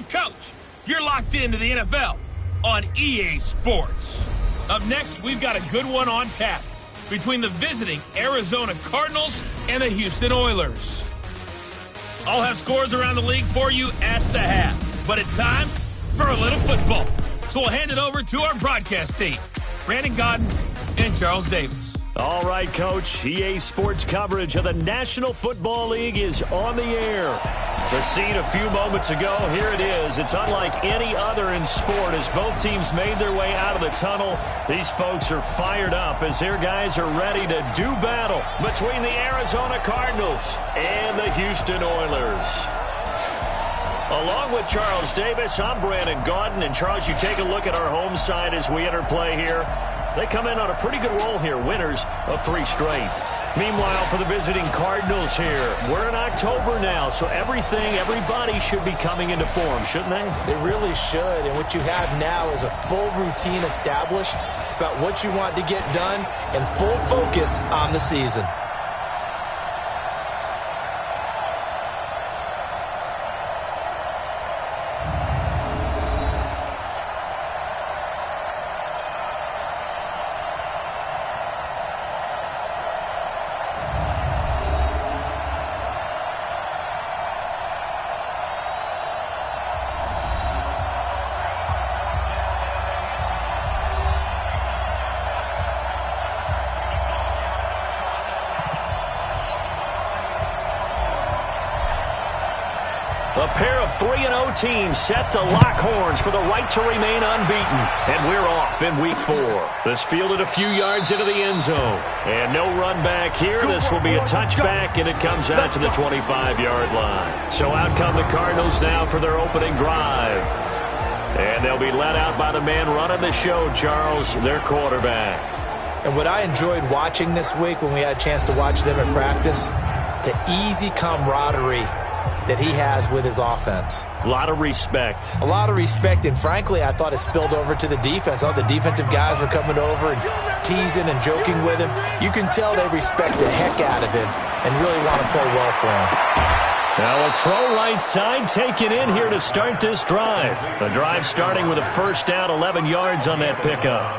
the coach. You're locked into the NFL on EA Sports. Up next, we've got a good one on tap between the visiting Arizona Cardinals and the Houston Oilers. I'll have scores around the league for you at the half, but it's time for a little football. So we'll hand it over to our broadcast team, Brandon Godden and Charles Davis. All right, Coach. EA Sports coverage of the National Football League is on the air. The scene a few moments ago, here it is. It's unlike any other in sport as both teams made their way out of the tunnel. These folks are fired up as their guys are ready to do battle between the Arizona Cardinals and the Houston Oilers. Along with Charles Davis, I'm Brandon Godden. And Charles, you take a look at our home side as we enter play here. They come in on a pretty good roll here, winners of 3 straight. Meanwhile, for the visiting Cardinals here, we're in October now, so everybody should be coming into form, shouldn't they? They really should, and what you have now is a full routine established about what you want to get done and full focus on the season. A pair of 3-0 teams set to lock horns for the right to remain unbeaten. And we're off in week 4. This fielded a few yards into the end zone. And no run back here. This will be a touchback, and it comes out to the 25-yard line. So out come the Cardinals now for their opening drive. And they'll be led out by the man running the show, Charles, their quarterback. And what I enjoyed watching this week when we had a chance to watch them in practice, the easy camaraderie that he has with his offense. A lot of respect. A lot of respect, and frankly, I thought it spilled over to the defense. All the defensive guys were coming over and teasing and joking with him. You can tell they respect the heck out of him and really want to play well for him. Now a throw right side taken in here to start this drive. The drive starting with a first down, 11 yards on that pickup.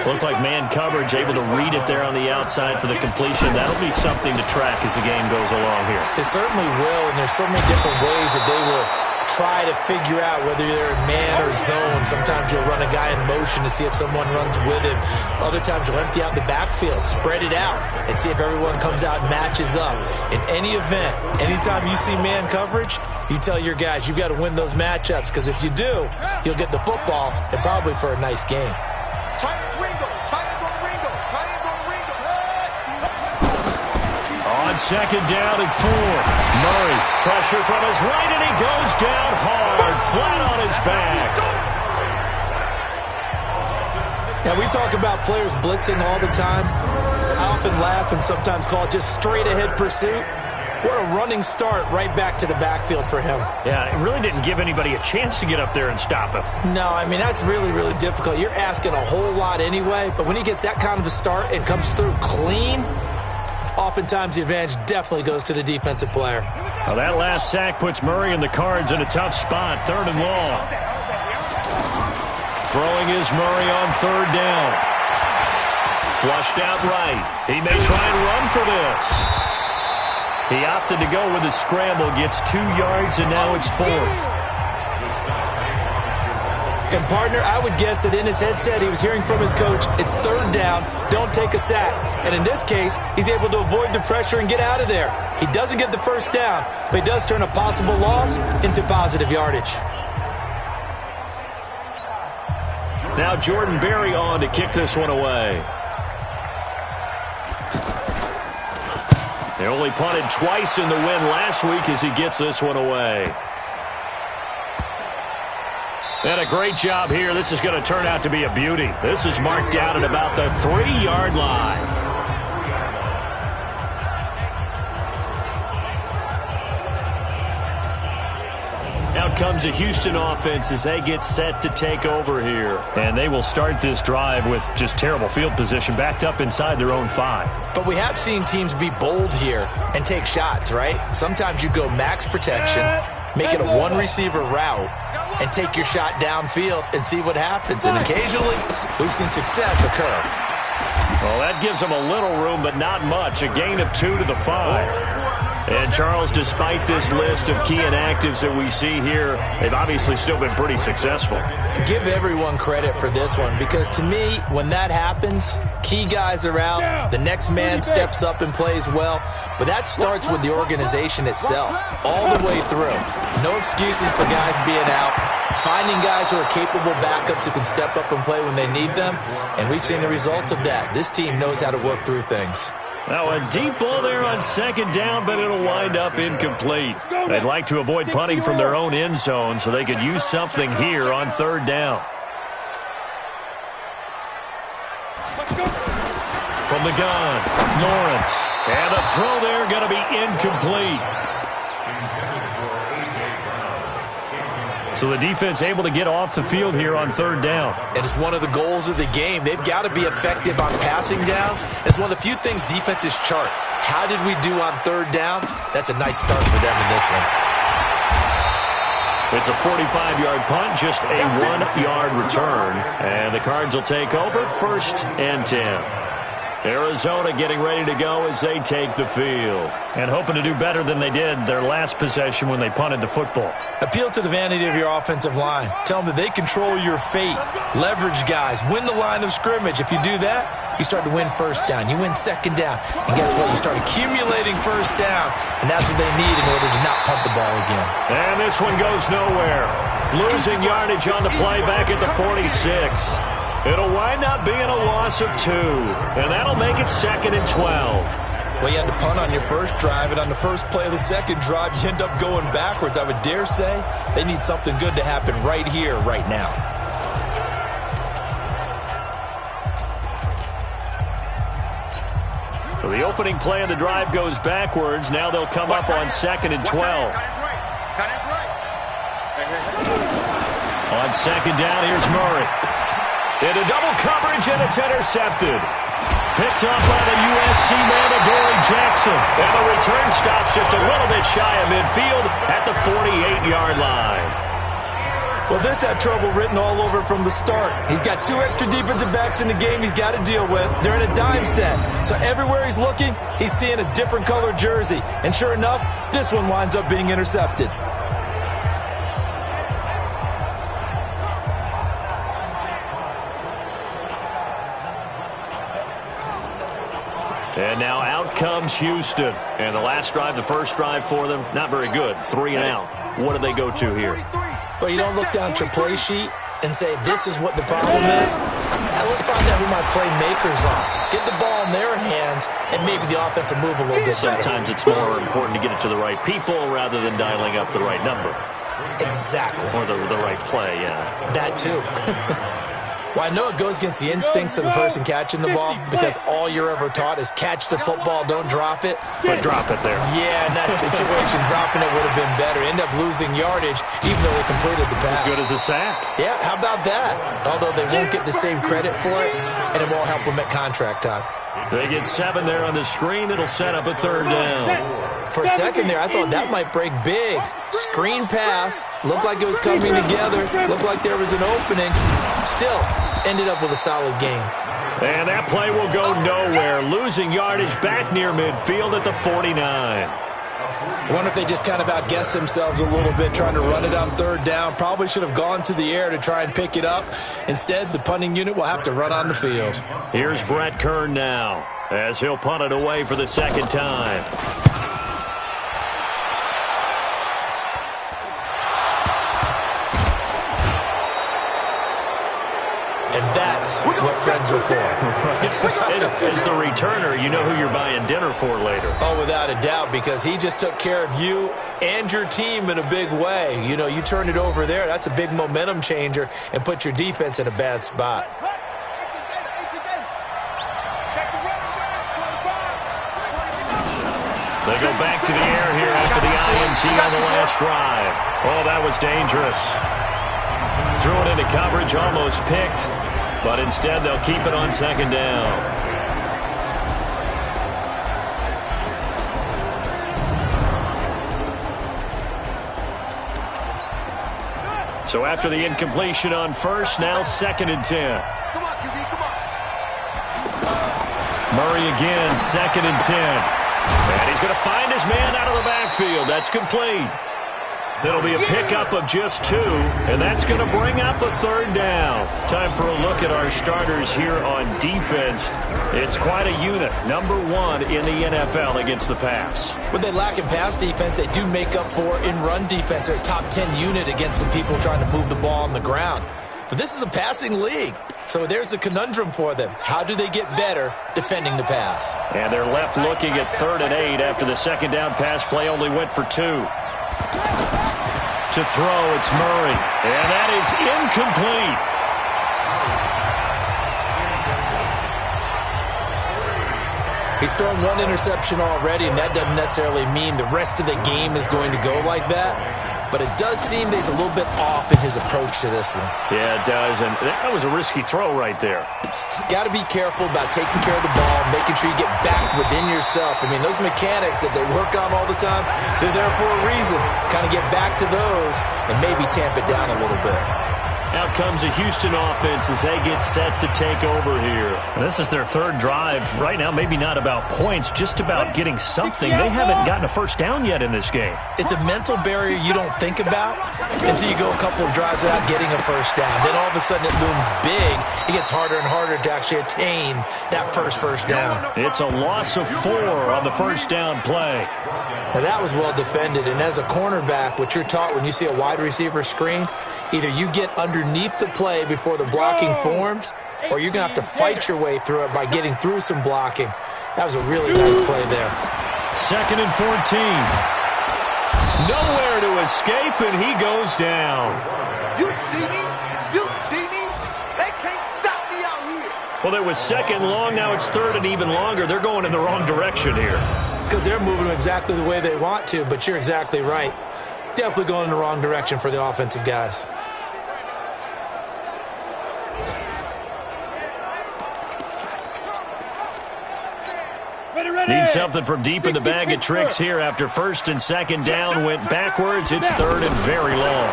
Looked like man coverage, able to read it there on the outside for the completion. That'll be something to track as the game goes along here. It certainly will, and there's so many different ways that they will try to figure out whether they're in man or zone. Sometimes you'll run a guy in motion to see if someone runs with him. Other times you'll empty out the backfield, spread it out, and see if everyone comes out and matches up. In any event, anytime you see man coverage, you tell your guys you've got to win those matchups, because if you do, you'll get the football and probably for a nice game. On second down and 4. Murray, pressure from his right, and he goes down hard, flat on his back. Now, we talk about players blitzing all the time. I often laugh and sometimes call it just straight-ahead pursuit. What a running start right back to the backfield for him. Yeah, it really didn't give anybody a chance to get up there and stop him. No, I mean, that's really, really difficult. You're asking a whole lot anyway, but when he gets that kind of a start and comes through clean, oftentimes the advantage definitely goes to the defensive player. Well, that last sack puts Murray and the Cards in a tough spot, 3rd and long. Throwing is Murray on 3rd down. Flushed out right. He may try and run for this. He opted to go with a scramble, gets 2 yards, and now it's 4th. And, partner, I would guess that in his headset he was hearing from his coach, it's 3rd down, don't take a sack. And in this case, he's able to avoid the pressure and get out of there. He doesn't get the first down, but he does turn a possible loss into positive yardage. Now Jordan Berry on to kick this one away. They only punted twice in the win last week as he gets this one away. And a great job here. This is going to turn out to be a beauty. This is marked down at about the 3-yard line. Out comes the Houston offense as they get set to take over here. And they will start this drive with just terrible field position, backed up inside their own 5. But we have seen teams be bold here and take shots, right? Sometimes you go max protection, make it a one-receiver route, and take your shot downfield and see what happens. And occasionally, we've seen success occur. Well, that gives them a little room, but not much. A gain of 2 to the 5. And, Charles, despite this list of key inactives that we see here, they've obviously still been pretty successful. Give everyone credit for this one, because to me, when that happens, key guys are out, the next man steps up and plays well, but that starts with the organization itself, all the way through. No excuses for guys being out, finding guys who are capable backups who can step up and play when they need them, and we've seen the results of that. This team knows how to work through things. Now, a deep ball there on second down, but it'll wind up incomplete. They'd like to avoid punting from their own end zone so they could use something here on third down. From the gun, Lawrence. And the throw there going to be incomplete. So the defense able to get off the field here on third down. And it's one of the goals of the game. They've got to be effective on passing downs. It's one of the few things defenses chart. How did we do on third down? That's a nice start for them in this one. It's a 45-yard punt, just a 1-yard return. And the Cards will take over, 1st and 10. Arizona getting ready to go as they take the field. And hoping to do better than they did their last possession when they punted the football. Appeal to the vanity of your offensive line. Tell them that they control your fate. Leverage guys. Win the line of scrimmage. If you do that, you start to win first down. You win second down. And guess what? You start accumulating first downs. And that's what they need in order to not punt the ball again. And this one goes nowhere. Losing yardage on the play back at the 46. It'll wind up being a loss of 2, and that'll make it 2nd and 12. Well, you had to punt on your first drive, and on the first play of the second drive, you end up going backwards. I would dare say they need something good to happen right here, right now. So the opening play of the drive goes backwards. Now they'll come up on 2nd and 12. On second down, here's Murray. Into double coverage, and it's intercepted. Picked up by the USC man, Adoree Jackson. And the return stops just a little bit shy of midfield at the 48-yard line. Well, this had trouble written all over from the start. He's got 2 extra defensive backs in the game he's got to deal with. They're in a dime set. So everywhere he's looking, he's seeing a different colored jersey. And sure enough, this one winds up being intercepted. And now out comes Houston. And the last drive, the first drive for them, not very good. 3 and out. What do they go to here? Well, you don't look down at your play sheet and say, this is what the problem is. Now, let's find out who my playmakers are. Get the ball in their hands, and maybe the offense will move a little bit better. Sometimes it's more important to get it to the right people rather than dialing up the right number. Exactly. Or the right play, yeah. That too. Well, I know it goes against the instincts of the person catching the ball because all you're ever taught is catch the football, don't drop it. But drop it there. Yeah, in that situation, dropping it would have been better. End up losing yardage even though they completed the pass. As good as a sack. Yeah, how about that? Although they won't get the same credit for it, and it won't help them at contract time. They get 7 there on the screen. It'll set up a 3rd down. For a second there, I thought that might break big. Screen pass. Looked like it was coming together. Looked like there was an opening. Still, ended up with a solid game. And that play will go nowhere. Losing yardage back near midfield at the 49. I wonder if they just kind of outguessed themselves a little bit trying to run it on 3rd down. Probably should have gone to the air to try and pick it up. Instead, the punting unit will have to run on the field. Here's Brett Kern now as he'll punt it away for the 2nd time. And that's what friends are for. As the returner, you know who you're buying dinner for later. Oh, without a doubt, because he just took care of you and your team in a big way. You know, you turn it over there, that's a big momentum changer and put your defense in a bad spot. They go back to the air here after the INT on the last drive. Oh, that was dangerous. Threw it into coverage, almost picked, but instead they'll keep it on 2nd down. So after the incompletion on first, now 2nd and 10. Come on, QB, come on. Murray again, 2nd and 10. And he's going to find his man out of the backfield. That's complete. It'll be a pickup of just 2, and that's going to bring up a 3rd down. Time for a look at our starters here on defense. It's quite a unit, number 1 in the NFL against the pass. What they lack in pass defense, they do make up for in run defense. They're a top 10 unit against the people trying to move the ball on the ground. But this is a passing league, so there's a conundrum for them. How do they get better defending the pass? And they're left looking at 3rd and 8 after the 2nd down pass play only went for 2. To throw, it's Murray. And that is incomplete. He's thrown 1 interception already, and that doesn't necessarily mean the rest of the game is going to go like that. But it does seem that he's a little bit off in his approach to this one. Yeah, it does. And that was a risky throw right there. Got to be careful about taking care of the ball, making sure you get back within yourself. I mean, those mechanics that they work on all the time, they're there for a reason. Kind of get back to those and maybe tamp it down a little bit. Out comes a Houston offense as they get set to take over here. And this is their 3rd drive. Right now, maybe not about points, just about getting something. They haven't gotten a first down yet in this game. It's a mental barrier you don't think about until you go a couple of drives without getting a first down. Then all of a sudden it looms big. It gets harder and harder to actually attain that first down. It's a loss of 4 on the first down play. Now that was well defended, and as a cornerback, what you're taught when you see a wide receiver screen, either you get underneath the play before the blocking forms, or you're going to have to fight your way through it by getting through some blocking. That was a really nice play there. 2nd and 14. Nowhere to escape, and he goes down. You see me? You see me? They can't stop me out here. Well, it was 2nd long. Now it's 3rd and even longer. They're going in the wrong direction here. Because they're moving exactly the way they want to, but you're exactly right. Definitely going in the wrong direction for the offensive guys. Need something from deep in the bag of tricks here after 1st and 2nd down went backwards. It's 3rd and very long.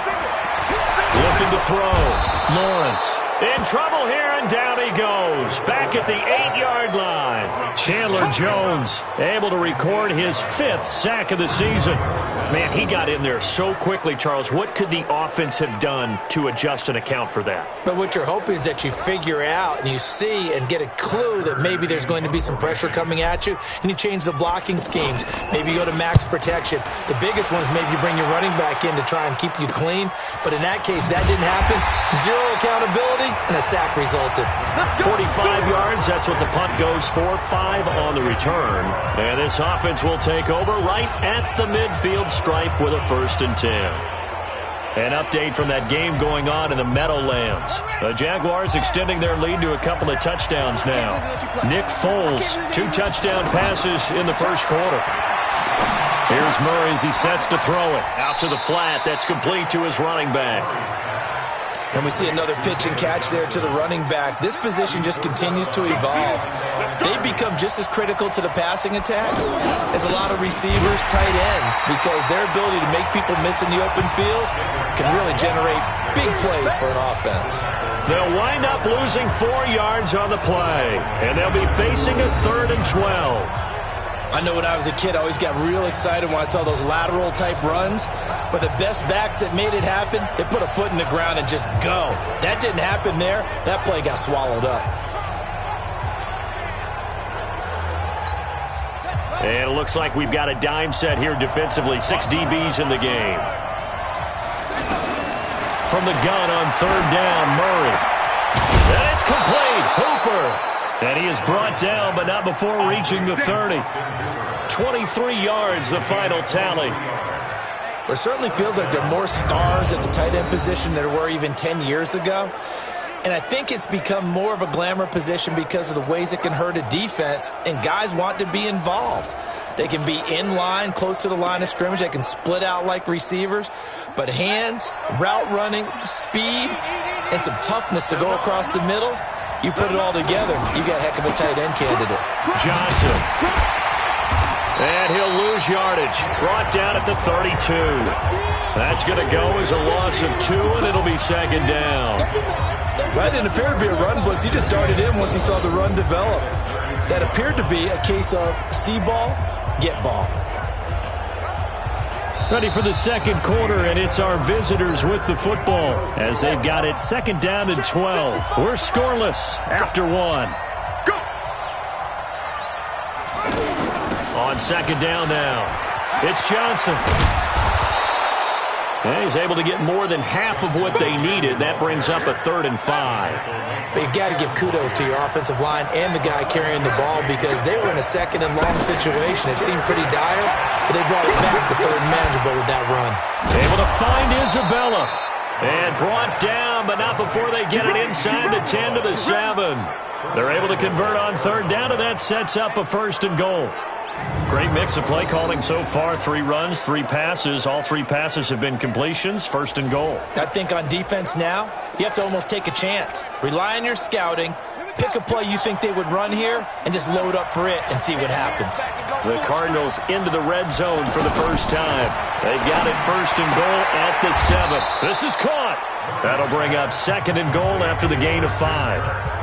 Looking to throw. Lawrence in trouble here, and down he goes. Back at the 8-yard line. Chandler Jones able to record his 5th sack of the season. Man, he got in there so quickly, Charles. What could the offense have done to adjust and account for that? But what you're hoping is that you figure out and you see and get a clue that maybe there's going to be some pressure coming at you, and you change the blocking schemes. Maybe you go to max protection. The biggest one is maybe you bring your running back in to try and keep you clean. But in that case, that didn't happen. 0 accountability, and a sack resulted. 45 yards, that's what the punt goes for. 5 on the return. And this offense will take over right at the midfield stripe with a 1st and 10. An update from that game going on in the Meadowlands. The Jaguars extending their lead to a couple of touchdowns now. Nick Foles, 2 touchdown passes in the 1st quarter. Here's Murray as he sets to throw it. Out to the flat. That's complete to his running back. And we see another pitch and catch there to the running back. This position just continues to evolve. They become just as critical to the passing attack as a lot of receivers, tight ends, because their ability to make people miss in the open field can really generate big plays for an offense. They'll wind up losing 4 yards on the play, and they'll be facing a 3rd and 12. I know when I was a kid, I always got real excited when I saw those lateral-type runs. But the best backs that made it happen, they put a foot in the ground and just go. That didn't happen there. That play got swallowed up. And it looks like we've got a dime set here defensively. 6 DBs in the game. From the gun on 3rd down, Murray. And it's complete. Hooper. And he is brought down, but not before reaching the 30. 23 yards, the final tally. It certainly feels like there are more stars at the tight end position than there were even 10 years ago. And I think it's become more of a glamour position because of the ways it can hurt a defense, and guys want to be involved. They can be in line, close to the line of scrimmage. They can split out like receivers. But hands, route running, speed, and some toughness to go across the middle, you put it all together, you got a heck of a tight end candidate. Johnson. And he'll lose lose yardage. Brought down at the 32. That's going to go as a loss of 2, and it'll be second down. That didn't appear to be a run blitz. He just darted in once he saw the run develop. That appeared to be a case of see ball, get ball. Ready for the second quarter, and it's our visitors with the football as they've got it second down and 12. We're scoreless after 1. On second down now, it's Johnson. And he's able to get more than half of what they needed. That brings up a 3rd and 5. But you've got to give kudos to your offensive line and the guy carrying the ball because they were in a second and long situation. It seemed pretty dire, but they brought it back to third and manageable with that run. Able to find Isabella. And brought down, but not before they get it inside the 10 to the 7. They're able to convert on third down, and that sets up a 1st and goal. Great mix of play calling so far. 3 runs, 3 passes. All 3 passes have been completions. 1st and goal. I think on defense now, you have to almost take a chance. Rely on your scouting. Pick a play you think they would run here and just load up for it and see what happens. The Cardinals into the red zone for the first time. They've got it 1st and goal at the 7. This is caught. That'll bring up 2nd and goal after the gain of 5.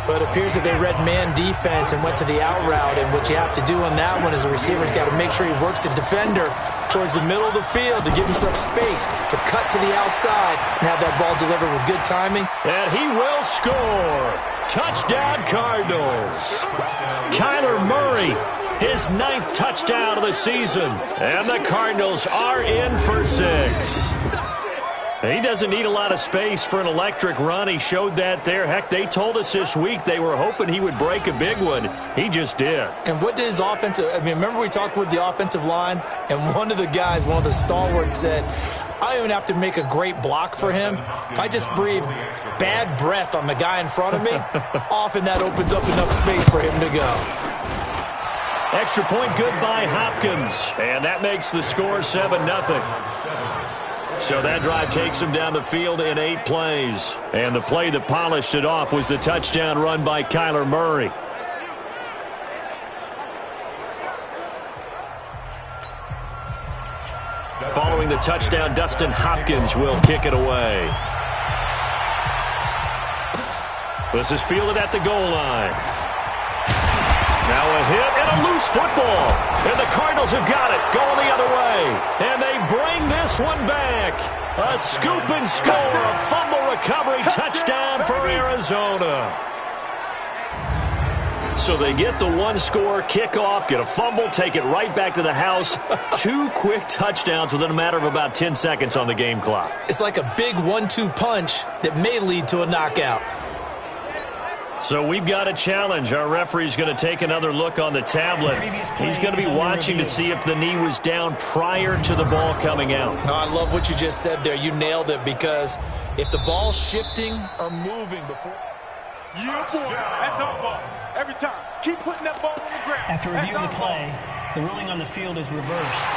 But it appears that they read man defense and went to the out route, and what you have to do on that one is the receiver's got to make sure he works the defender towards the middle of the field to give himself space to cut to the outside and have that ball delivered with good timing. And he will score. Touchdown, Cardinals. Kyler Murray, his 9th touchdown of the season. And the Cardinals are in for 6. He doesn't need a lot of space for an electric run. He showed that there. Heck, they told us this week they were hoping he would break a big one. He just did. And what did his offensive – I mean, remember we talked with the offensive line, and one of the guys, one of the stalwarts said, I don't even have to make a great block for him. If I just breathe bad breath on the guy in front of me, often that opens up enough space for him to go. Extra point good by Hopkins. And that makes the score 7-0. So that drive takes him down the field in 8 plays. And the play that polished it off was the touchdown run by Kyler Murray. Following the touchdown, Dustin Hopkins will kick it away. This is fielded at the goal line. Now a hit and a loose football. And the Cardinals have got it, going the other way. And they bring this one back. A scoop and score, a fumble recovery touchdown for Arizona. So they get the 1-score kickoff, get a fumble, take it right back to the house. 2 quick touchdowns within a matter of about 10 seconds on the game clock. It's like a big 1-2 punch that may lead to a knockout. So we've got a challenge. Our referee's going to take another look on the tablet. He's going to be watching to see if the knee was down prior to the ball coming out. Oh, I love what you just said there. You nailed it, because if the ball's shifting or moving before... Yeah, boy. That's our ball. Every time. Keep putting that ball on the ground. After reviewing the play, the ruling on the field is reversed.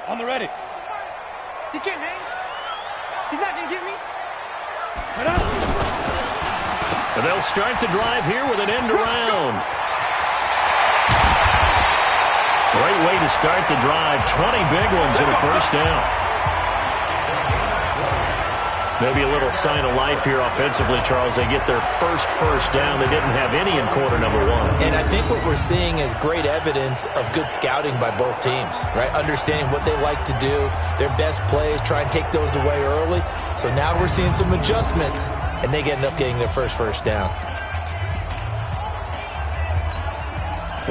On the ready. He can't hang. He's not going to get me. Cut out. And they'll start the drive here with an end around. Great way to start the drive. 20 big ones in a first down. Maybe a little sign of life here offensively, Charles. They get their first down. They didn't have any in quarter number 1. And I think what we're seeing is great evidence of good scouting by both teams, right? Understanding what they like to do, their best plays, try and take those away early. So now we're seeing some adjustments, and they end up getting their first down.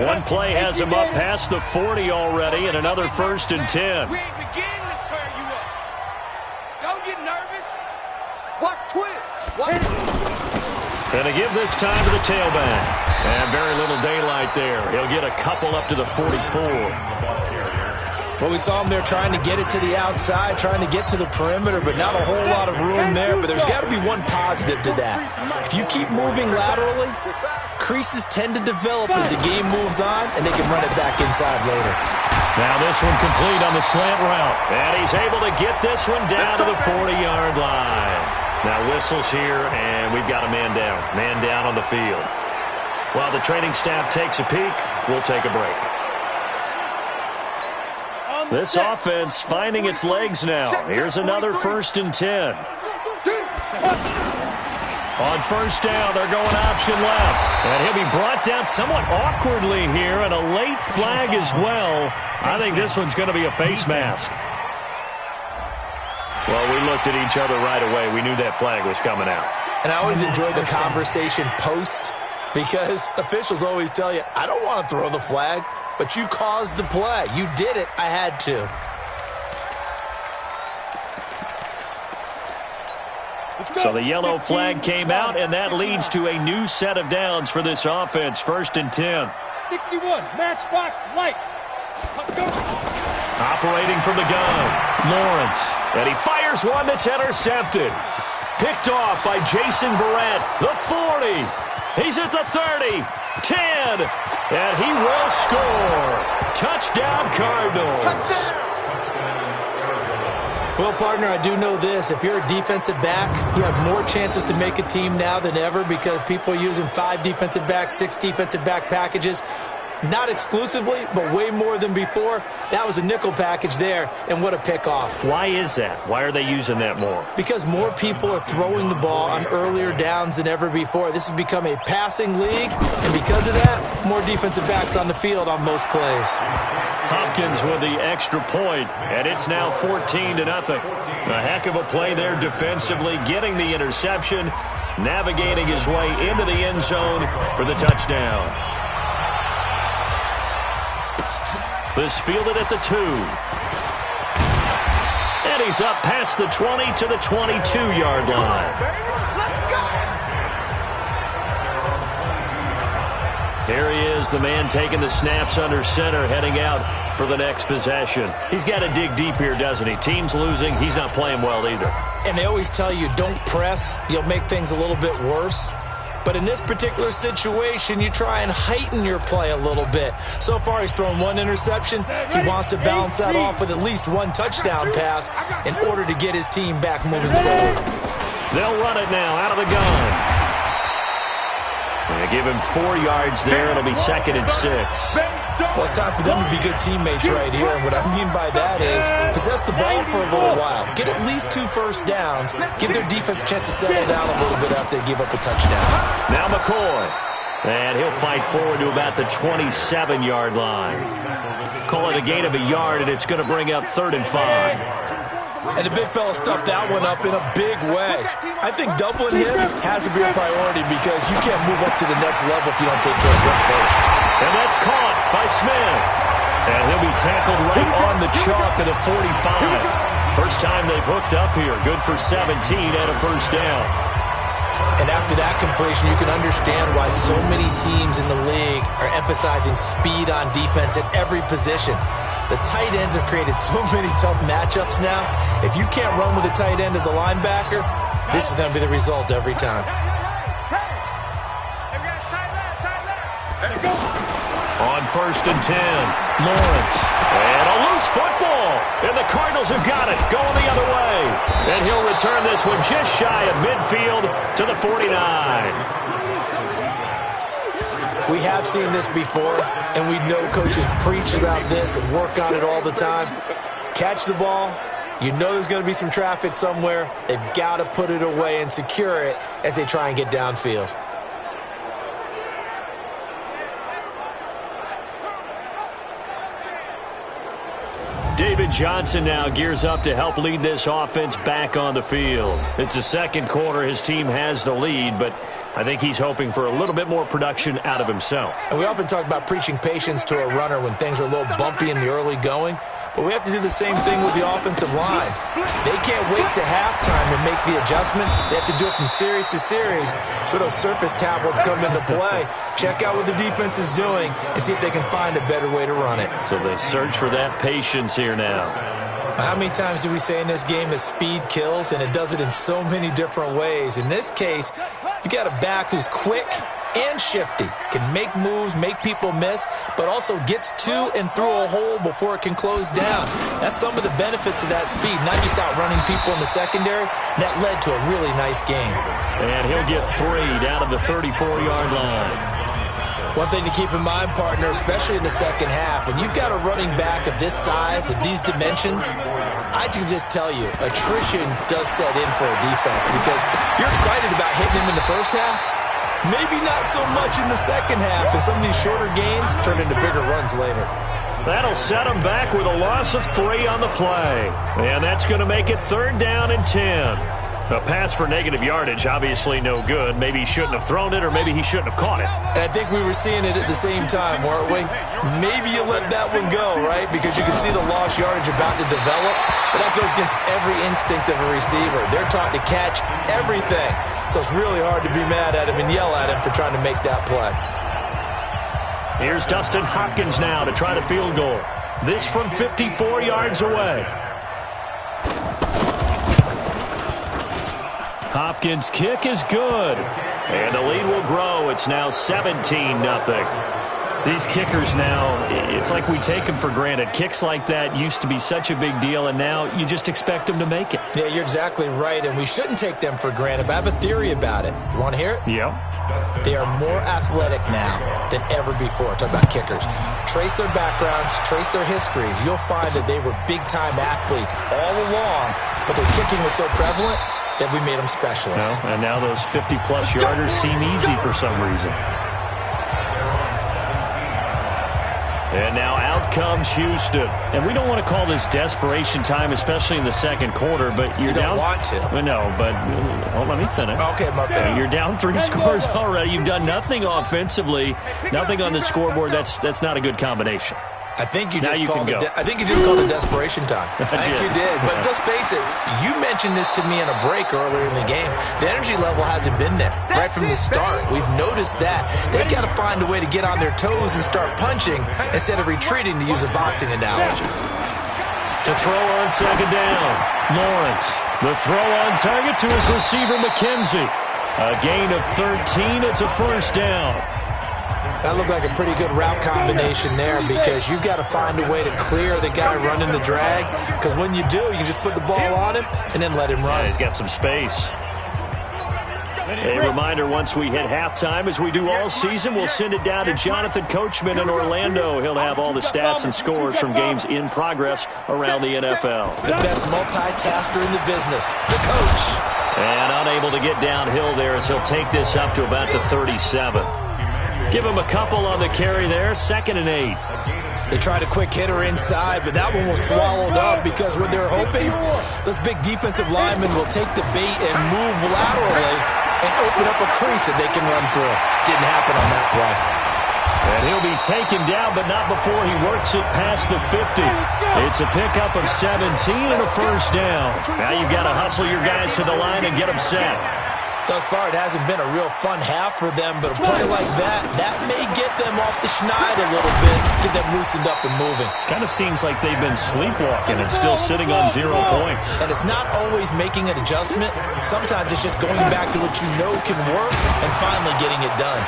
One play has them up past the 40 already, and another 1st and 10. We ain't beginning to tear you up. Don't get nervous. Watch twist. Watch. And to give this time to the tailback. And very little daylight there. He'll get a couple up to the 44. Well, we saw him there trying to get it to the outside, trying to get to the perimeter, but not a whole lot of room there. But there's got to be one positive to that. If you keep moving laterally, creases tend to develop as the game moves on, and they can run it back inside later. Now this one complete on the slant route. And he's able to get this one down to the 40-yard line. Now whistles here, and we've got a man down. Man down on the field. While the training staff takes a peek, we'll take a break. This offense finding its legs now. Here's another 1st and 10. On first down, they're going option left. And he'll be brought down somewhat awkwardly here, and a late flag as well. I think this one's going to be a face mask. Well, we looked at each other right away. We knew that flag was coming out. And I always enjoy the conversation post, because officials always tell you, I don't want to throw the flag, but you caused the play. You did it. I had to. So the yellow flag came out, and that leads to a new set of downs for this offense. 1st and 10. 61, matchbox lights. Operating from the gun, Lawrence. And he fires one that's intercepted. Picked off by Jason Verrett. The 40. He's at the 30. 10. And he will score. Touchdown, Cardinals. Well, partner, I do know this. If you're a defensive back, you have more chances to make a team now than ever because people are using 5 defensive backs, 6 defensive back packages. Not exclusively, but way more than before. That was a nickel package there, and what a pickoff. Why is that? Why are they using that more? Because more people are throwing the ball on earlier downs than ever before. This has become a passing league, and because of that, more defensive backs on the field on most plays. Hopkins with the extra point, and it's now 14-0. A heck of a play there defensively, getting the interception, navigating his way into the end zone for the touchdown. This fielded at the 2. And he's up past the 20 to the 22-yard line. Here he is, the man taking the snaps under center, heading out for the next possession. He's got to dig deep here, doesn't he? Team's losing. He's not playing well either. And they always tell you, don't press. You'll make things a little bit worse. But in this particular situation, you try and heighten your play a little bit. So far, he's thrown 1 interception. He wants to balance that off with at least 1 touchdown pass in order to get his team back moving forward. They'll run it now out of the gun. They give him 4 yards there. It'll be 2nd and 6. Well, it's time for them to be good teammates right here. And what I mean by that is possess the ball for a little while. Get at least 2 first downs. Give their defense a chance to settle down a little bit after they give up a touchdown. Now McCoy. And he'll fight forward to about the 27-yard line. Call it a gain of a yard, and it's going to bring up 3rd and 5. And the big fella stuffed that one up in a big way. I think doubling him has to be a priority because you can't move up to the next level if you don't take care of him first. And that's caught by Smith. And he'll be tackled right on the chalk of the 45. First time they've hooked up here. Good for 17 and a first down. And after that completion, you can understand why so many teams in the league are emphasizing speed on defense at every position. The tight ends have created so many tough matchups now. If you can't run with a tight end as a linebacker, this is going to be the result every time. On 1st and 10, Lawrence. And a loose football. And the Cardinals have got it, going the other way. And he'll return this one just shy of midfield to the 49. We have seen this before, and we know coaches preach about this and work on it all the time. Catch the ball. You know there's going to be some traffic somewhere. They've got to put it away and secure it as they try and get downfield. David Johnson now gears up to help lead this offense back on the field. It's the second quarter. His team has the lead, but I think he's hoping for a little bit more production out of himself. And we often talk about preaching patience to a runner when things are a little bumpy in the early going, but we have to do the same thing with the offensive line. They can't wait to halftime to make the adjustments. They have to do it from series to series so those surface tablets come into play. Check out what the defense is doing and see if they can find a better way to run it. So they search for that patience here now. How many times do we say in this game that speed kills, and it does it in so many different ways? In this case, you got a back who's quick, and shifty. Can make moves, make people miss, but also gets to and through a hole before it can close down. That's some of the benefits of that speed, not just outrunning people in the secondary. That led to a really nice game. And he'll get 3 down to the 34-yard line. One thing to keep in mind, partner, especially in the second half, when you've got a running back of this size, of these dimensions, I can just tell you, attrition does set in for a defense because you're excited about hitting him in the first half. Maybe not so much in the second half, and some of these shorter gains turn into bigger runs later. That'll set him back with a loss of 3 on the play. And that's going to make it 3rd down and 10. A pass for negative yardage, obviously no good. Maybe he shouldn't have thrown it, or maybe he shouldn't have caught it. And I think we were seeing it at the same time, weren't we? Maybe you let that one go, right? Because you can see the lost yardage about to develop. But that goes against every instinct of a receiver. They're taught to catch everything. So it's really hard to be mad at him and yell at him for trying to make that play. Here's Dustin Hopkins now to try the field goal. This from 54 yards away. Hopkins' kick is good. And the lead will grow. It's now 17-0. These kickers now, it's like we take them for granted. Kicks like that used to be such a big deal, and now you just expect them to make it. Yeah, you're exactly right, and we shouldn't take them for granted. But I have a theory about it. You want to hear it? Yeah. They are more athletic now than ever before. Talk about kickers. Trace their backgrounds, trace their histories. You'll find that they were big-time athletes all along, but their kicking was so prevalent that we made them specialists. No, and now those 50-plus yarders seem easy for some reason. And now out comes Houston. And we don't want to call this desperation time, especially in the second quarter, but you're down. You don't want to. No, but let me finish. Okay, my bad. You're down 3 scores already. You've done nothing offensively, nothing on the scoreboard. That's not a good combination. I think you just called it desperation time. I think you did. But let's face it, you mentioned this to me in a break earlier in the game. The energy level hasn't been there right from the start. We've noticed that. They've got to find a way to get on their toes and start punching instead of retreating, to use a boxing analogy. To throw on second down, Lawrence. The throw on target to his receiver, McKenzie. A gain of 13. It's a first down. That looked like a pretty good route combination there, because you've got to find a way to clear the guy running the drag, because when you do, you just put the ball on him and then let him run. Yeah, he's got some space. A reminder, once we hit halftime, as we do all season, we'll send it down to Jonathan Coachman in Orlando. He'll have all the stats and scores from games in progress around the NFL. The best multitasker in the business, the coach. And unable to get downhill there as he'll take this up to about the 37. Give him a couple on the carry there, 2nd and 8. They tried a quick hitter inside, but that one was swallowed up, because what they're hoping, those big defensive linemen will take the bait and move laterally and open up a crease that they can run through. Didn't happen on that play. And he'll be taken down, but not before he works it past the 50. It's a pickup of 17 and a first down. Now you've got to hustle your guys to the line and get them set. Thus far, it hasn't been a real fun half for them, but a play like that may get them off the schneid a little bit, get them loosened up and moving. Kind of seems like they've been sleepwalking and still sitting on 0 points. And it's not always making an adjustment. Sometimes it's just going back to what you know can work and finally getting it done.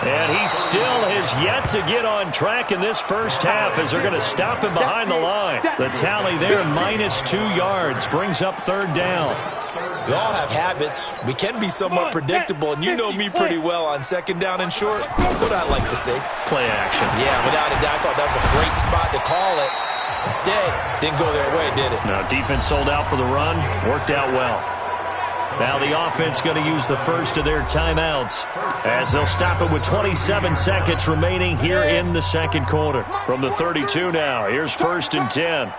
And he still has yet to get on track in this first half, as they're going to stop him behind the line. The tally there, -2 yards, brings up 3rd down. We all have habits. We can be somewhat predictable, and you know me pretty well on 2nd down and short. What I like to see. Play action. Yeah, without a doubt. I thought that was a great spot to call it. Instead, didn't go their way, did it? No, defense sold out for the run. Worked out well. Now the offense going to use the first of their timeouts, as they'll stop it with 27 seconds remaining here in the second quarter. From the 32 now, here's 1st and 10.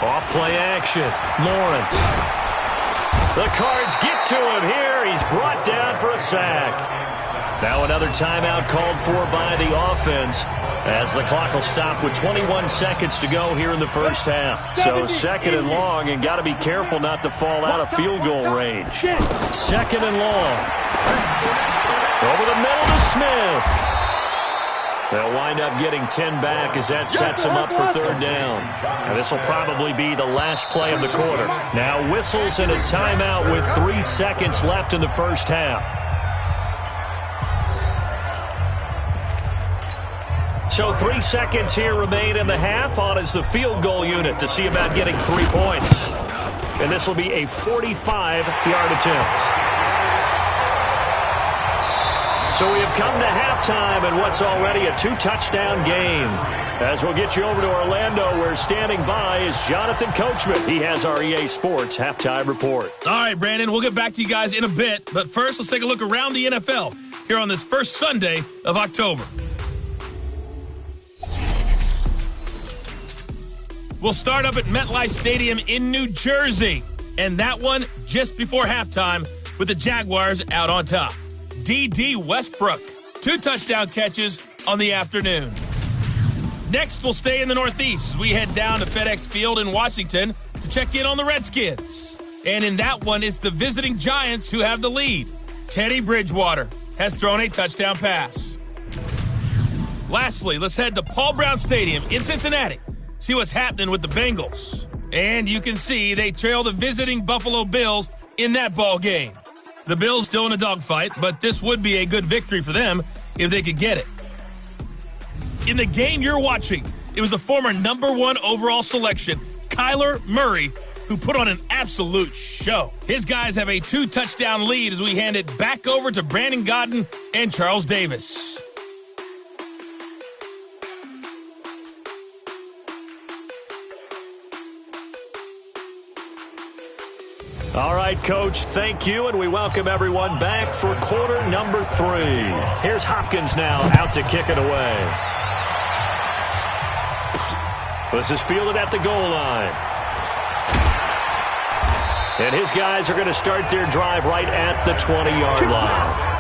Off play action, Lawrence. The Cards get to him here. He's brought down for a sack. Now another timeout called for by the offense, as the clock will stop with 21 seconds to go here in the first half. So 2nd and long, and got to be careful not to fall out of field goal range. 2nd and long. Over the middle to Smith. They'll wind up getting 10 back, as that sets them up for 3rd down. And this will probably be the last play of the quarter. Now whistles and a timeout with 3 seconds left in the first half. So 3 seconds here remain in the half. On is the field goal unit to see about getting 3 points. And this will be a 45-yard attempt. So we have come to halftime in what's already a 2-touchdown game. As we'll get you over to Orlando, where standing by is Jonathan Coachman. He has our EA Sports halftime report. All right, Brandon, we'll get back to you guys in a bit. But first, let's take a look around the NFL here on this first Sunday of October. We'll start up at MetLife Stadium in New Jersey. And that one just before halftime with the Jaguars out on top. D.D. Westbrook, 2 touchdown catches on the afternoon. Next, we'll stay in the Northeast as we head down to FedEx Field in Washington to check in on the Redskins. And in that one, it's the visiting Giants who have the lead. Teddy Bridgewater has thrown a touchdown pass. Lastly, let's head to Paul Brown Stadium in Cincinnati. See what's happening with the Bengals. And you can see they trail the visiting Buffalo Bills in that ball game. The Bills still in a dogfight, but this would be a good victory for them if they could get it. In the game you're watching, it was the former #1 overall selection, Kyler Murray, who put on an absolute show. His guys have a 2-touchdown lead as we hand it back over to Brandon Godden and Charles Davis. All right, Coach, thank you, and we welcome everyone back for quarter number 3. Here's Hopkins now out to kick it away. This is fielded at the goal line. And his guys are going to start their drive right at the 20-yard line.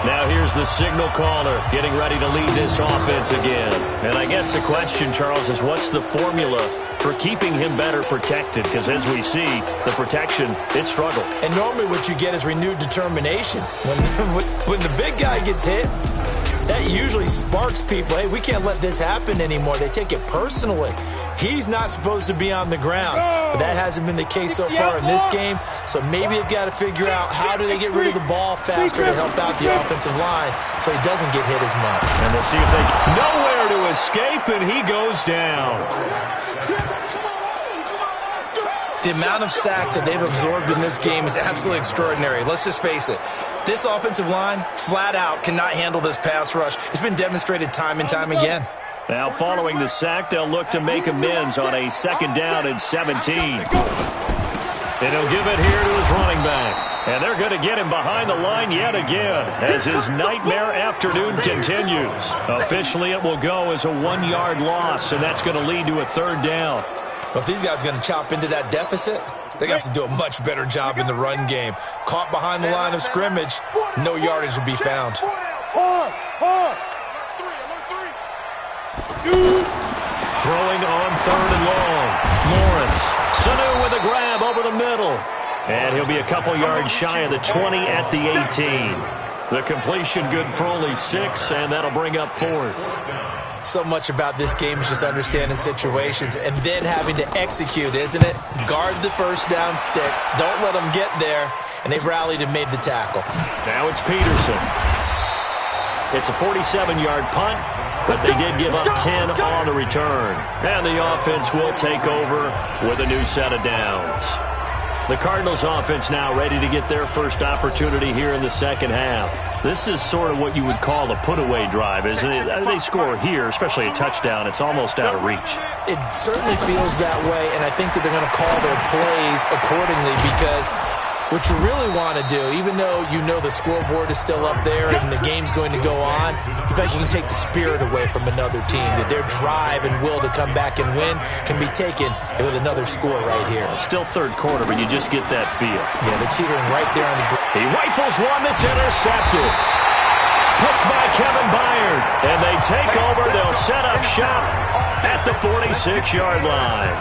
Now here's the signal caller getting ready to lead this offense again. And I guess the question, Charles, is what's the formula for keeping him better protected? Because as we see, the protection, it struggled. And normally what you get is renewed determination. When the big guy gets hit, that usually sparks people. Hey, we can't let this happen anymore. They take it personally. He's not supposed to be on the ground. But that hasn't been the case so far in this game. So maybe they've got to figure out how do they get rid of the ball faster to help out the offensive line so he doesn't get hit as much. And we'll see if they get nowhere to escape, and he goes down. The amount of sacks that they've absorbed in this game is absolutely extraordinary. Let's just face it. This offensive line, flat out, cannot handle this pass rush. It's been demonstrated time and time again. Now, following the sack, they'll look to make amends on a 2nd down and 17. And he'll give it here to his running back. And they're going to get him behind the line yet again as his nightmare afternoon continues. Officially, it will go as a 1-yard loss, and that's going to lead to a 3rd down. But if these guys are going to chop into that deficit, they're going to have to do a much better job in the run game. Caught behind the line of scrimmage, no yardage will be found. Throwing on 3rd and long. Lawrence. Sanu with a grab over the middle. And he'll be a couple yards shy of the 20 at the 18. The completion good for only 6, and that'll bring up 4th. So much about this game is just understanding situations and then having to execute, isn't it? Guard the first down sticks. Don't let them get there. And they've rallied and made the tackle. Now it's Peterson. It's a 47-yard punt, but they did give up 10 on the return. And the offense will take over with a new set of downs. The Cardinals offense now ready to get their first opportunity here in the 2nd half. This is sort of what you would call a put-away drive, isn't it? They score here, especially a touchdown. It's almost out of reach. It certainly feels that way, and I think that they're going to call their plays accordingly because what you really want to do, even though you know the scoreboard is still up there and the game's going to go on, in fact, you can take the spirit away from another team, that their drive and will to come back and win can be taken with another score right here. Still 3rd quarter, but you just get that feel. Yeah, they're teetering right there on the break. He rifles one that's intercepted. Picked by Kevin Byard. And they take over. They'll set up shop at the 46-yard line.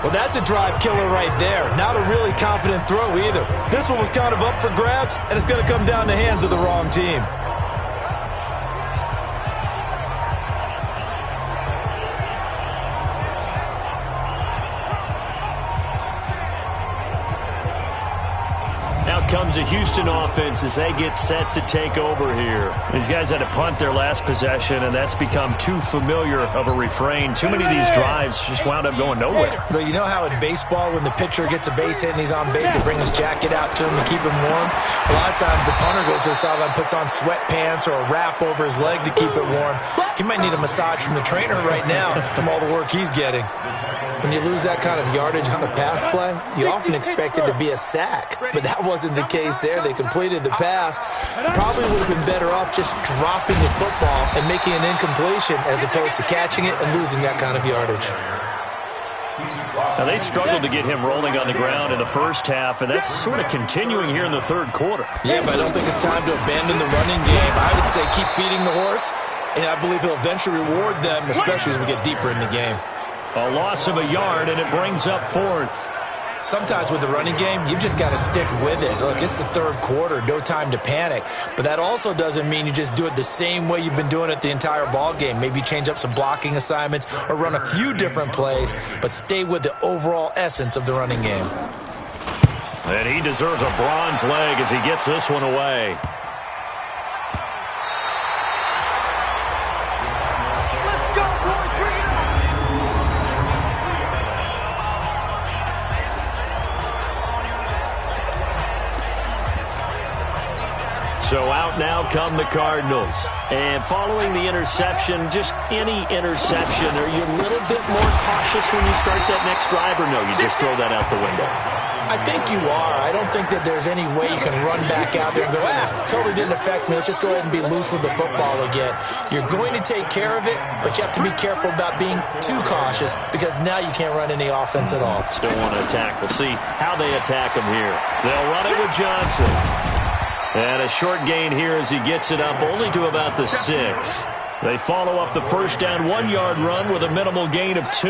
Well, that's a drive killer right there. Not a really confident throw either. This one was kind of up for grabs, and it's going to come down the hands of the wrong team. Out comes comes the Houston offense as they get set to take over here. These guys had to punt their last possession, and that's become too familiar of a refrain. Too many of these drives just wound up going nowhere. But you know how in baseball, when the pitcher gets a base hit and he's on base, they bring his jacket out to him to keep him warm? A lot of times the punter goes to the sideline, puts on sweatpants or a wrap over his leg to keep it warm. He might need a massage from the trainer right now from all the work he's getting. When you lose that kind of yardage on a pass play, you often expect it to be a sack. But that wasn't the case there. They completed the pass. Probably would have been better off just dropping the football and making an incompletion as opposed to catching it and losing that kind of yardage. Now, they struggled to get him rolling on the ground in the first half, and that's sort of continuing here in the third quarter. Yeah, but I don't think it's time to abandon the running game. I would say keep feeding the horse, and I believe he'll eventually reward them, especially as we get deeper in the game. A loss of a yard, and it brings up fourth. Sometimes with the running game, you've just got to stick with it. Look, it's the third quarter, no time to panic. But that also doesn't mean you just do it the same way you've been doing it the entire ball game. Maybe change up some blocking assignments or run a few different plays, but stay with the overall essence of the running game. And he deserves a bronze leg as he gets this one away. So out now come the Cardinals. And following the interception, just any interception, are you a little bit more cautious when you start that next drive, or no, you just throw that out the window? I think you are. I don't think that there's any way you can run back out there and go, totally didn't affect me. Let's just go ahead and be loose with the football again. You're going to take care of it, but you have to be careful about being too cautious because now you can't run any offense at all. Still want to attack. We'll see how they attack him here. They'll run it with Johnson. And a short gain here as he gets it up only to about the 6. They follow up the first down 1-yard run with a minimal gain of 2.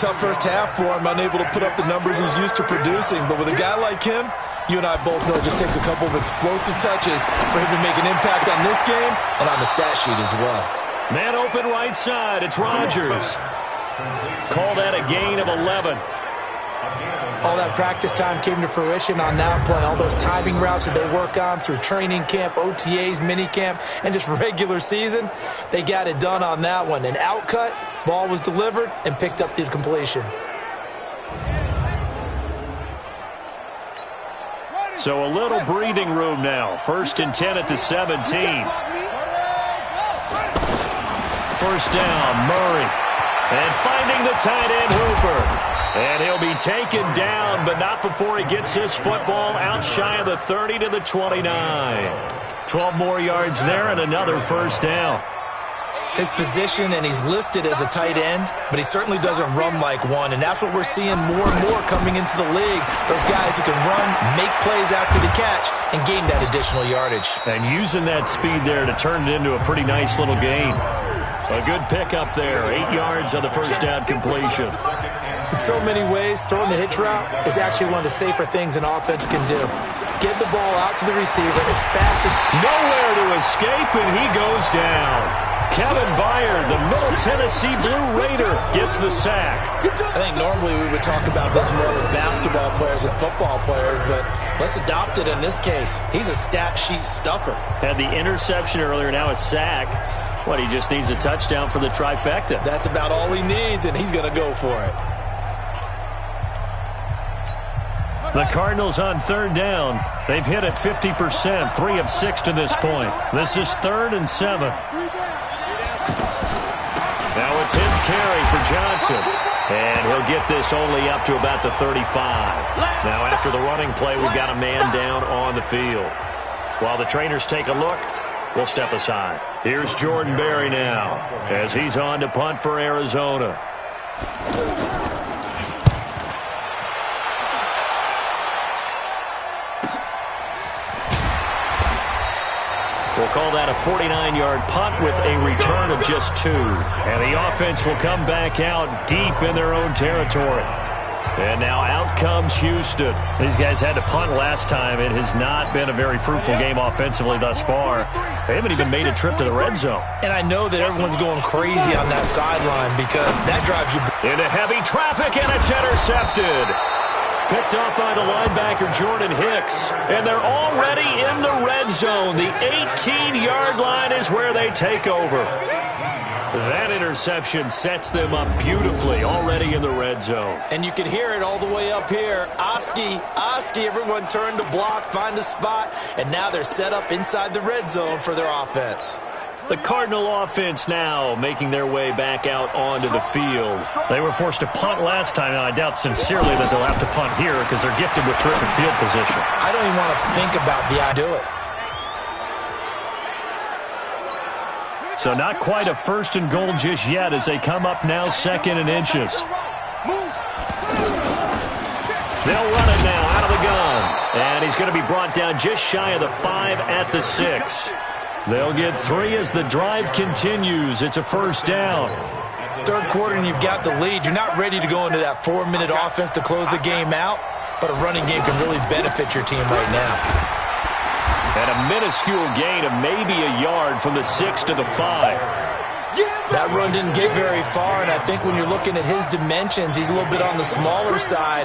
Tough first half for him, unable to put up the numbers he's used to producing. But with a guy like him, you and I both know it just takes a couple of explosive touches for him to make an impact on this game and on the stat sheet as well. Man open right side. It's Rodgers. Call that a gain of 11. All that practice time came to fruition on that play. All those timing routes that they work on through training camp, OTAs, minicamp, and just regular season, they got it done on that one. An outcut, ball was delivered, and picked up the completion. So a little breathing room now. 1st and 10 at the 17. First down, Murray. And finding the tight end, Hooper. And he'll be taken down, but not before he gets this football out shy of the 30 to the 29. 12 more yards there and another first down. His position, and he's listed as a tight end, but he certainly doesn't run like one, and that's what we're seeing more and more coming into the league. Those guys who can run, make plays after the catch, and gain that additional yardage. And using that speed there to turn it into a pretty nice little game. A good pickup there, 8 yards on the first down completion. In so many ways, throwing the hitch route is actually one of the safer things an offense can do. Get the ball out to the receiver as fast as... Nowhere to escape, and he goes down. Kevin Byard, the Middle Tennessee Blue Raider, gets the sack. I think normally we would talk about this more with basketball players than football players, but let's adopt it in this case. He's a stat sheet stuffer. Had the interception earlier, now a sack. What, he just needs a touchdown for the trifecta. That's about all he needs, and he's going to go for it. The Cardinals on 3rd down. They've hit it 50%, 3 of 6 to this point. This is 3rd and 7. Now a 10th carry for Johnson. And he'll get this only up to about the 35. Now after the running play, we've got a man down on the field. While the trainers take a look, we'll step aside. Here's Jordan Berry now as he's on to punt for Arizona. We'll call that a 49-yard punt with a return of just 2. And the offense will come back out deep in their own territory. And now out comes Houston. These guys had to punt last time. It has not been a very fruitful game offensively thus far. They haven't even made a trip to the red zone. And I know that everyone's going crazy on that sideline because that drives you... Into heavy traffic, and it's intercepted. picked off by the linebacker, Jordan Hicks. And they're already in the red zone. The 18-yard line is where they take over. That interception sets them up beautifully, already in the red zone. And you can hear it all the way up here. Oski, everyone turned to block, find a spot, and now they're set up inside the red zone for their offense. The Cardinal offense now making their way back out onto the field. They were forced to punt last time. Now, I doubt sincerely that they'll have to punt here because they're gifted with terrific field position. I don't even want to think about the idea of it. So not quite a first and goal just yet as they come up now 2nd and inches. They'll run it now out of the gun. And he's going to be brought down just shy of the 5 at the 6. They'll get 3 as the drive continues. It's a first down. Third quarter and you've got the lead. You're not ready to go into that 4-minute offense to close the game out, but a running game can really benefit your team right now. And a minuscule gain of maybe a yard from the 6 to the 5. That run didn't get very far, and I think when you're looking at his dimensions, he's a little bit on the smaller side.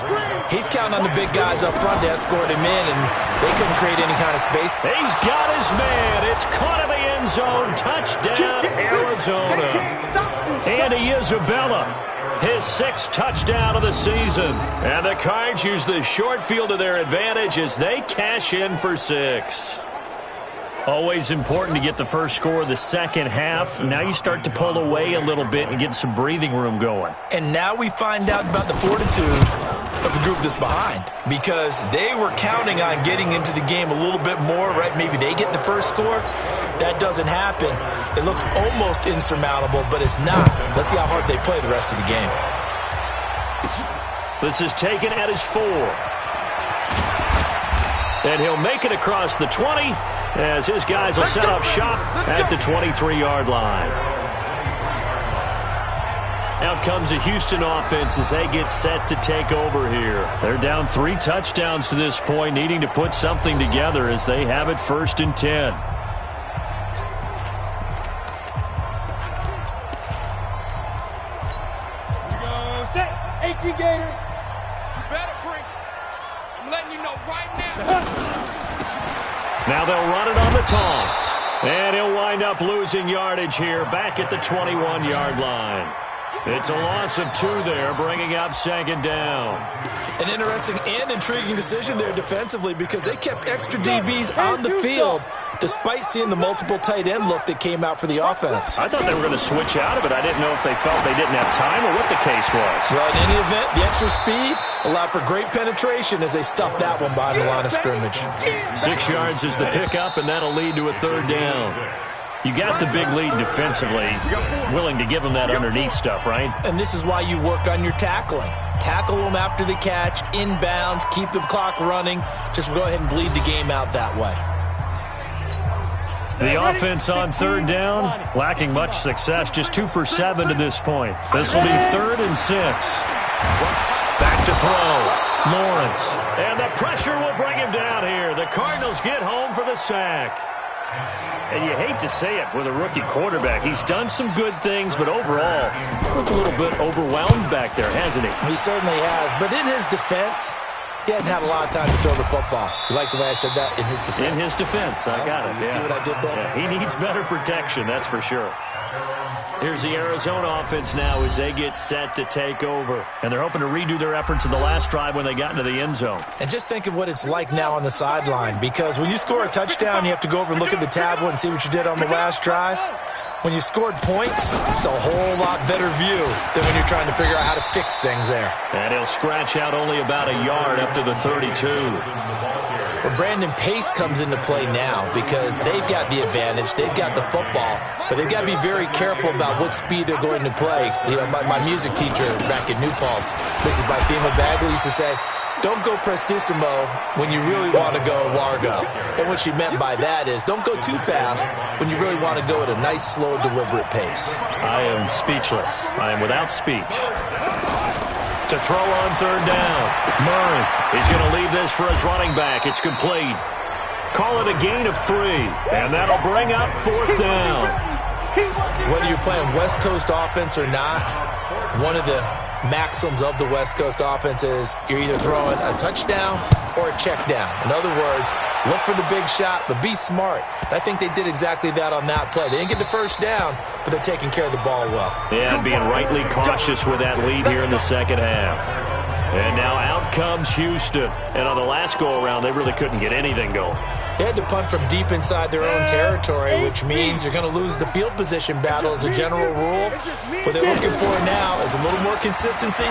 He's counting on the big guys up front to escort him in, and they couldn't create any kind of space. He's got his man. It's caught in the end zone. Touchdown, Arizona. Andy Isabella, his 6th touchdown of the season. And the Cards use the short field to their advantage as they cash in for 6. Always important to get the first score of the second half. Now you start to pull away a little bit and get some breathing room going. And now we find out about the fortitude of the group that's behind, because they were counting on getting into the game a little bit more, right? Maybe they get the first score. That doesn't happen. It looks almost insurmountable, but it's not. Let's see how hard they play the rest of the game. This is taken at his 4. And he'll make it across the 20 as his guys will set up shop at the 23-yard line. Out comes the Houston offense as they get set to take over here. They're down 3 touchdowns to this point, needing to put something together as they have it 1st and 10. Go set. 18 Gator. You better bring. I'm letting you know right now. Now they'll run it on the toss. And he'll wind up losing yardage here back at the 21-yard line. It's a loss of 2 there, bringing up 2nd down. An interesting and intriguing decision there defensively, because they kept extra DBs on the field despite seeing the multiple tight end look that came out for the offense. I thought they were going to switch out of it. I didn't know if they felt they didn't have time or what the case was. Well, in any event, the extra speed allowed for great penetration as they stuffed that one behind the line of scrimmage. 6 yards is the pickup, and that'll lead to a 3rd down. You got the big lead defensively, willing to give them that underneath stuff, right? And this is why you work on your tackling. Tackle them after the catch, inbounds, keep the clock running. Just go ahead and bleed the game out that way. The offense on 3rd down, lacking much success, just 2 for 7 to this point. This will be 3rd and 6. Back to throw. Lawrence. And the pressure will bring him down here. The Cardinals get home for the sack. And you hate to say it with a rookie quarterback. He's done some good things, but overall, looked a little bit overwhelmed back there, hasn't he? He certainly has. But in his defense, he hadn't had a lot of time to throw the football. You like the way I said that? In his defense. In his defense. I got it. You see what I did there? Yeah, he needs better protection, that's for sure. Here's the Arizona offense now as they get set to take over. And they're hoping to redo their efforts in the last drive when they got into the end zone. And just think of what it's like now on the sideline, because when you score a touchdown, you have to go over and look at the tablet and see what you did on the last drive. When you scored points, it's a whole lot better view than when you're trying to figure out how to fix things there. And he'll scratch out only about a yard up to the 32. Well, Brandon Pace comes into play now because they've got the advantage. They've got the football, but they've got to be very careful about what speed they're going to play. You know, my music teacher back at New Paltz, Mrs. Bifema Bagley, used to say, don't go prestissimo when you really want to go largo. And what she meant by that is don't go too fast when you really want to go at a nice, slow, deliberate pace. I am speechless. I am without speech. To throw on 3rd down. Murray. He's going to leave this for his running back. It's complete. Call it a gain of 3. And that'll bring up 4th down. Whether you're playing West Coast offense or not, one of the maxims of the West Coast offense is you're either throwing a touchdown or a check down. In other words, look for the big shot, but be smart. And I think they did exactly that on that play. They didn't get the first down, but they're taking care of the ball well. Yeah, being rightly cautious with that lead here in the second half. And now out comes Houston. And on the last go-around, they really couldn't get anything going. They had to punt from deep inside their own territory, which means you're going to lose the field position battle as a general rule. What they're looking for now is a little more consistency,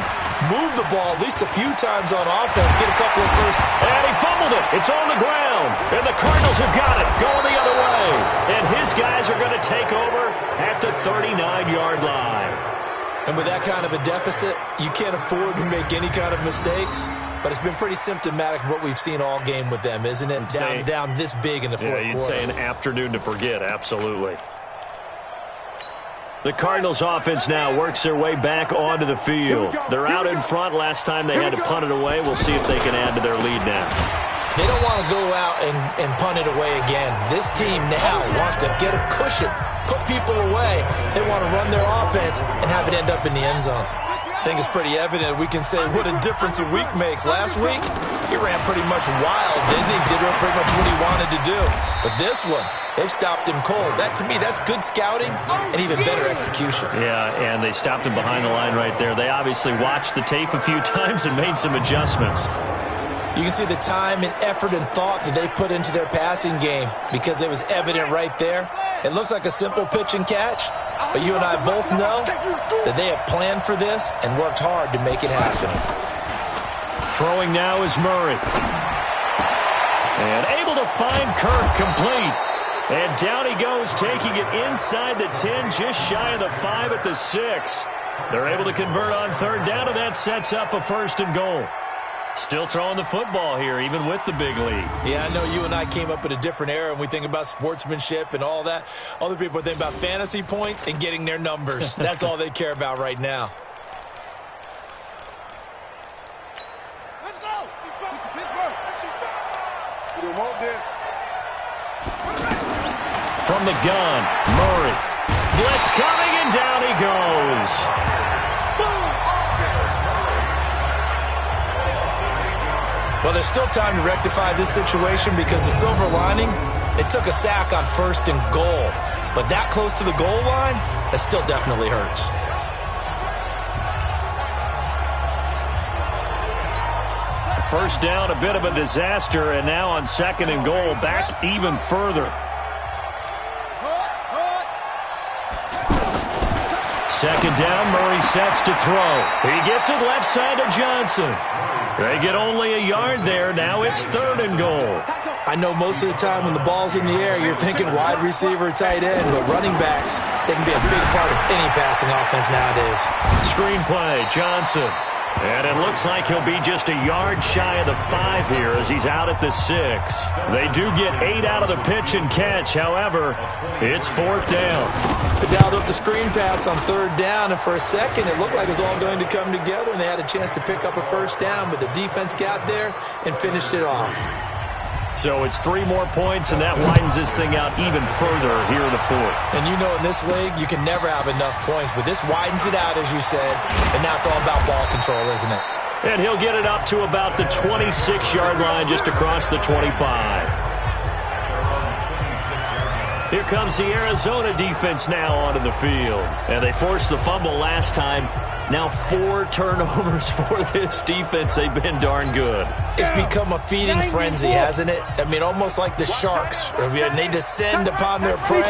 move the ball at least a few times on offense, get a couple of first. And he fumbled it. It's on the ground. And the Cardinals have got it, going the other way. And his guys are going to take over at the 39-yard line. And with that kind of a deficit, you can't afford to make any kind of mistakes. But it's been pretty symptomatic of what we've seen all game with them, isn't it? Down this big in the fourth quarter. Yeah, you'd say an afternoon to forget, absolutely. The Cardinals offense now works their way back onto the field. They're out in front. Last time they had to punt it away. We'll see if they can add to their lead now. They don't want to go out and punt it away again. This team now wants to get a cushion, put people away. They want to run their offense and have it end up in the end zone. I think it's pretty evident. We can say what a difference a week makes. Last week, he ran pretty much wild, didn't he? Did pretty much what he wanted to do. But this one, they've stopped him cold. That, to me, that's good scouting and even better execution. Yeah, and they stopped him behind the line right there. They obviously watched the tape a few times and made some adjustments. You can see the time and effort and thought that they put into their passing game because it was evident right there. It looks like a simple pitch and catch, but you and I both know that they have planned for this and worked hard to make it happen. Throwing now is Murray. And able to find Kirk complete. And down he goes, taking it inside the 10, just shy of the 5 at the 6. They're able to convert on third down, and that sets up a 1st and goal. Still throwing the football here, even with the big lead. Yeah, I know you and I came up in a different era, and we think about sportsmanship and all that. Other people think about fantasy points and getting their numbers. That's all they care about right now. Let's go! Pittsburgh! We don't want this. From the gun, Murray. Blitz coming, and down he goes. Well, there's still time to rectify this situation because the silver lining, they took a sack on 1st and goal. But that close to the goal line, that still definitely hurts. First down, a bit of a disaster, and now on 2nd and goal, back even further. Second down, Murray sets to throw. He gets it left side to Johnson. They get only a yard there. Now it's 3rd and goal. I know most of the time when the ball's in the air, you're thinking wide receiver, tight end, but running backs, they can be a big part of any passing offense nowadays. Screenplay, Johnson. And it looks like he'll be just a yard shy of the 5 here as he's out at the 6. They do get 8 out of the pitch and catch. However, it's 4th down. They dialed up the screen pass on 3rd down, and for a second it looked like it was all going to come together, and they had a chance to pick up a 1st down, but the defense got there and finished it off. So it's 3 more points, and that widens this thing out even further here in the 4th. And you know in this league, you can never have enough points, but this widens it out, as you said, and now it's all about ball control, isn't it? And he'll get it up to about the 26-yard line, just across the 25. Here comes the Arizona defense now onto the field. And they forced the fumble last time. Now 4 turnovers for this defense. They've been darn good. It's become a feeding frenzy, hasn't it? I mean, almost like the Sharks. They descend upon their prey.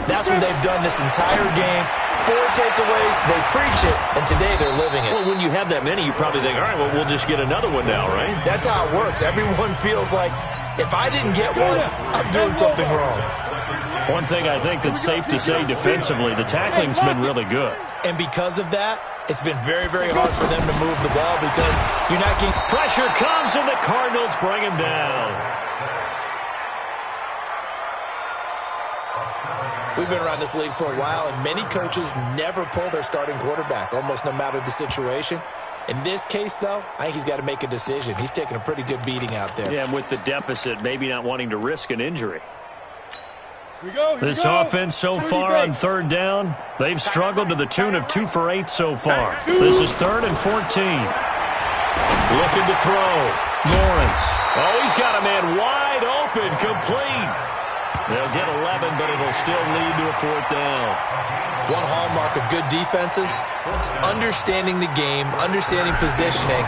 That's what they've done this entire game. 4 takeaways, they preach it, and today they're living it. Well, when you have that many, you probably think, all right, well, we'll just get another one now, right? That's how it works. Everyone feels like, if I didn't get one, I'm doing something wrong. One thing I think that's safe to say defensively, the tackling's been really good. And because of that, it's been very, very hard for them to move the ball because you're not getting... Pressure comes, and the Cardinals bring him down. We've been around this league for a while, and many coaches never pull their starting quarterback, almost no matter the situation. In this case, though, I think he's got to make a decision. He's taking a pretty good beating out there. Yeah, and with the deficit, maybe not wanting to risk an injury. This offense so far on third down, they've struggled to the tune of 2 for 8 so far. This is 3rd and 14. Looking to throw. Lawrence. Oh, he's got a man wide open, complete. They'll get 11, but it'll still lead to a 4th down. One hallmark of good defenses is understanding the game, understanding positioning,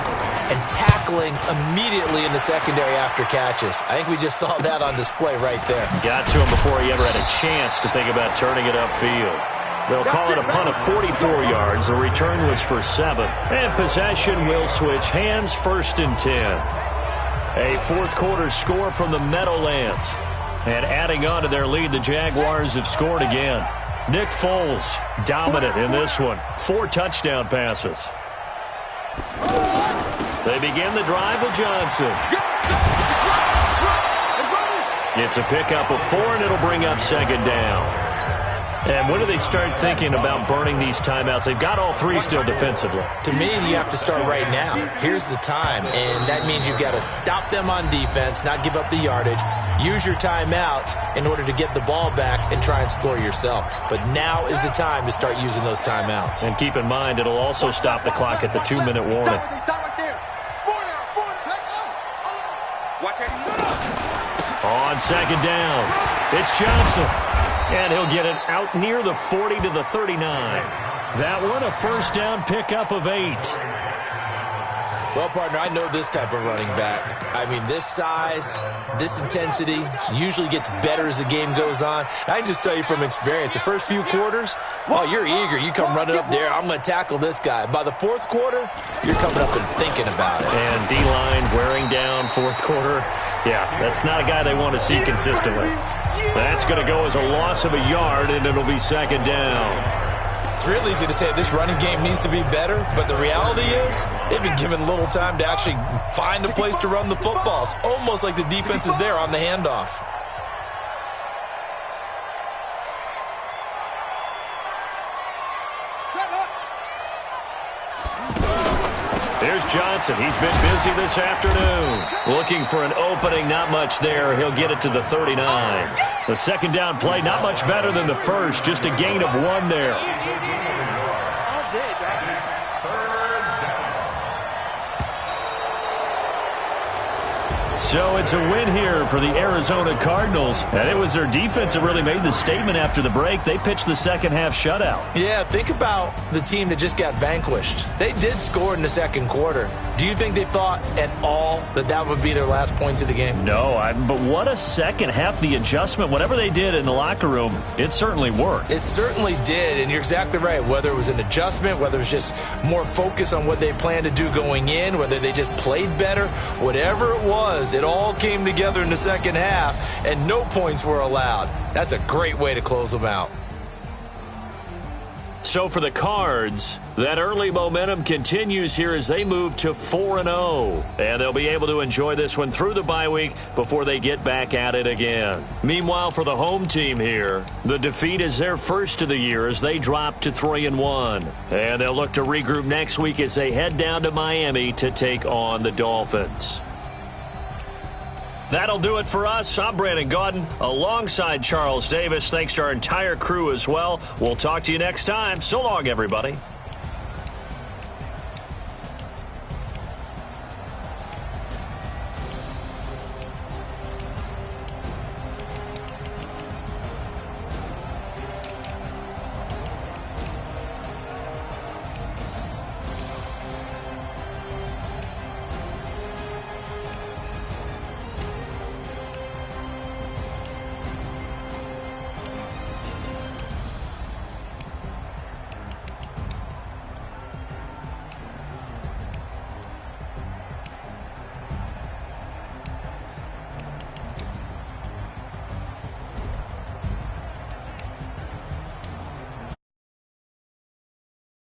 and tackling immediately in the secondary after catches. I think we just saw that on display right there. Got to him before he ever had a chance to think about turning it upfield. They'll call it a punt of 44 yards. The return was for 7. And possession will switch hands, 1st and 10. A 4th quarter score from the Meadowlands. And adding on to their lead, the Jaguars have scored again. Nick Foles, dominant in this one. 4 touchdown passes. They begin the drive with Johnson. It's a pickup of 4, and it'll bring up 2nd down. And when do they start thinking about burning these timeouts? They've got all 3 still defensively. To me, you have to start right now. Here's the time, and that means you've got to stop them on defense, not give up the yardage, use your timeouts in order to get the ball back and try and score yourself. But now is the time to start using those timeouts. And keep in mind, it'll also stop the clock at the 2-minute warning. Stop right there. 4 down. Watch out. On 2nd down, it's Johnson. And he'll get it out near the 40 to the 39. That one a 1st down pickup of 8. Well, partner, I know this type of running back. I mean, this size, this intensity usually gets better as the game goes on. I can just tell you from experience, the first few quarters, oh, you're eager. You come running up there, I'm going to tackle this guy. By the 4th quarter, you're coming up and thinking about it. And D-line wearing down 4th quarter. Yeah, that's not a guy they want to see consistently. That's going to go as a loss of a yard, and it'll be 2nd down. It's real easy to say this running game needs to be better, but the reality is they've been given little time to actually find a place to run the football. It's almost like the defense is there on the handoff. Here's Johnson. He's been busy this afternoon. Looking for an opening, not much there. He'll get it to the 39. The 2nd down play, not much better than the first. Just a gain of 1 there. So it's a win here for the Arizona Cardinals. And it was their defense that really made the statement after the break. They pitched the second-half shutout. Yeah, think about the team that just got vanquished. They did score in the 2nd quarter. Do you think they thought at all that that would be their last points of the game? No, but what a second half. The adjustment, whatever they did in the locker room, it certainly worked. It certainly did, and you're exactly right. Whether it was an adjustment, whether it was just more focus on what they planned to do going in, whether they just played better, whatever it was, it all came together in the 2nd half, and no points were allowed. That's a great way to close them out. So for the Cards, that early momentum continues here as they move to 4-0. And they'll be able to enjoy this one through the bye week before they get back at it again. Meanwhile, for the home team here, the defeat is their first of the year as they drop to 3-1. And they'll look to regroup next week as they head down to Miami to take on the Dolphins. That'll do it for us. I'm Brandon Gaudin alongside Charles Davis. Thanks to our entire crew as well. We'll talk to you next time. So long, everybody.